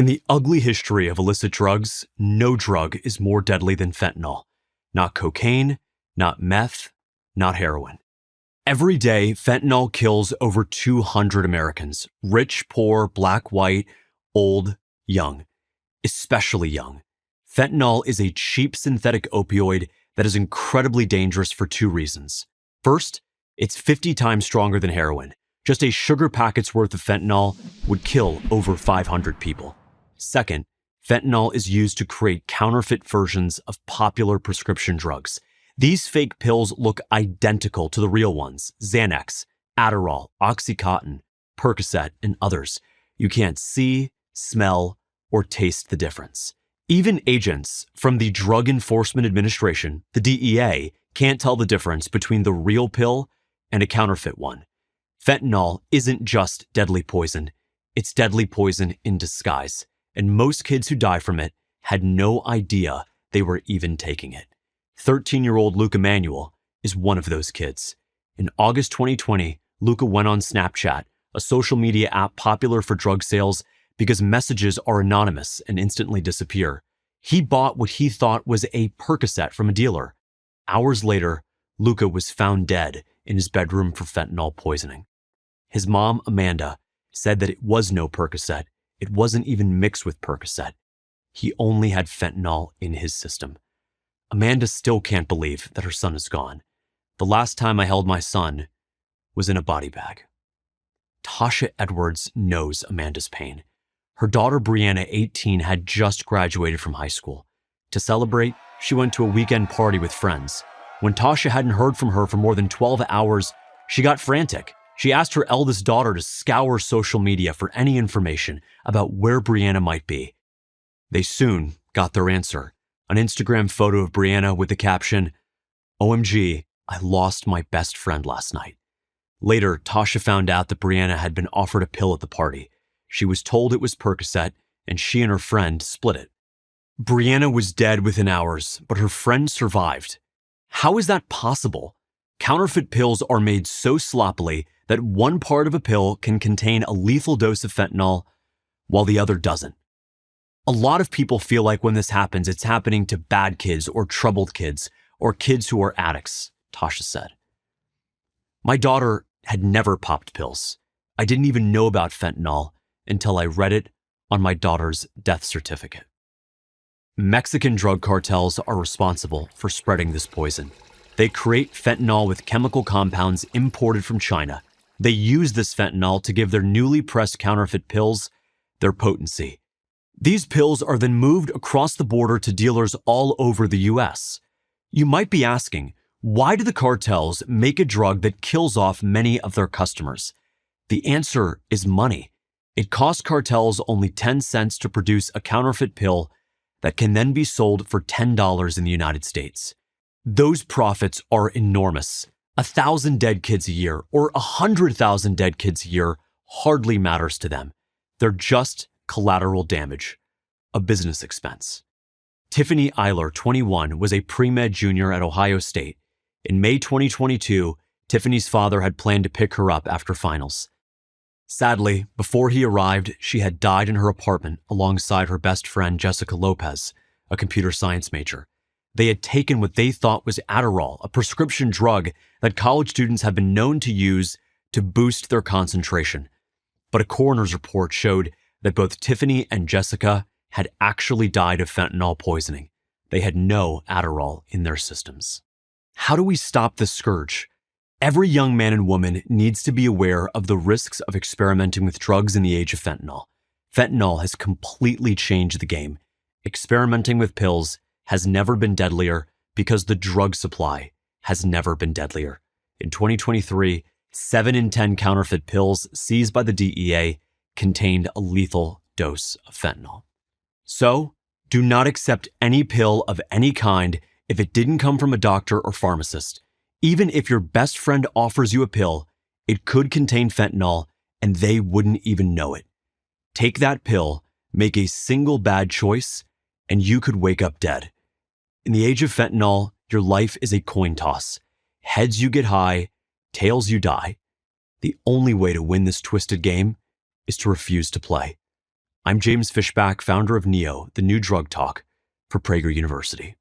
In the ugly history of illicit drugs, no drug is more deadly than fentanyl. Not cocaine, not meth, not heroin. Every day, fentanyl kills over 200 Americans, rich, poor, black, white, old, young, especially young. Fentanyl is a cheap synthetic opioid that is incredibly dangerous for two reasons. First, it's 50 times stronger than heroin. Just a sugar packet's worth of fentanyl would kill over 500 people. Second, fentanyl is used to create counterfeit versions of popular prescription drugs. These fake pills look identical to the real ones: Xanax, Adderall, Oxycontin, Percocet, and others. You can't see, smell, or taste the difference. Even agents from the Drug Enforcement Administration, the DEA, can't tell the difference between the real pill and a counterfeit one. Fentanyl isn't just deadly poison, it's deadly poison in disguise, and most kids who die from it had no idea they were even taking it. 13-year-old Luke Emanuel is one of those kids. In August 2020, Luca went on Snapchat, a social media app popular for drug sales because messages are anonymous and instantly disappear. He bought what he thought was a Percocet from a dealer. Hours later, Luca was found dead in his bedroom for fentanyl poisoning. His mom, Amanda, said that it was no Percocet. It wasn't even mixed with Percocet. He only had fentanyl in his system. Amanda still can't believe that her son is gone. The last time I held my son was in a body bag. Tasha Edwards knows Amanda's pain. Her daughter Brianna, 18, had just graduated from high school. To celebrate, she went to a weekend party with friends. When Tasha hadn't heard from her for more than 12 hours, she got frantic. She asked her eldest daughter to scour social media for any information about where Brianna might be. They soon got their answer: an Instagram photo of Brianna with the caption, "OMG, I lost my best friend last night." Later, Tasha found out that Brianna had been offered a pill at the party. She was told it was Percocet, and she and her friend split it. Brianna was dead within hours, but her friend survived. How is that possible? Counterfeit pills are made so sloppily that one part of a pill can contain a lethal dose of fentanyl, while the other doesn't. A lot of people feel like when this happens, it's happening to bad kids or troubled kids or kids who are addicts, Tasha said. My daughter had never popped pills. I didn't even know about fentanyl until I read it on my daughter's death certificate. Mexican drug cartels are responsible for spreading this poison. They create fentanyl with chemical compounds imported from China. They use this fentanyl to give their newly pressed counterfeit pills their potency. These pills are then moved across the border to dealers all over the US. You might be asking, why do the cartels make a drug that kills off many of their customers? The answer is money. It costs cartels only 10 cents to produce a counterfeit pill that can then be sold for $10 in the United States. Those profits are enormous. 1,000 dead kids a year or 100,000 dead kids a year hardly matters to them. They're just collateral damage, a business expense. Tiffany Eiler, 21, was a pre-med junior at Ohio State. In May 2022, Tiffany's father had planned to pick her up after finals. Sadly, before he arrived, she had died in her apartment alongside her best friend Jessica Lopez, a computer science major. They had taken what they thought was Adderall, a prescription drug that college students have been known to use to boost their concentration. But a coroner's report showed that both Tiffany and Jessica had actually died of fentanyl poisoning. They had no Adderall in their systems. How do we stop this scourge? Every young man and woman needs to be aware of the risks of experimenting with drugs in the age of fentanyl. Fentanyl has completely changed the game. Experimenting with pills has never been deadlier because the drug supply has never been deadlier. In 2023, 7 in 10 counterfeit pills seized by the DEA contained a lethal dose of fentanyl. So, do not accept any pill of any kind if it didn't come from a doctor or pharmacist. Even if your best friend offers you a pill, it could contain fentanyl and they wouldn't even know it. Take that pill, make a single bad choice, and you could wake up dead. In the age of fentanyl, your life is a coin toss. Heads you get high, tails you die. The only way to win this twisted game is to refuse to play. I'm James Fishback, founder of NEO, the new drug talk for Prager University.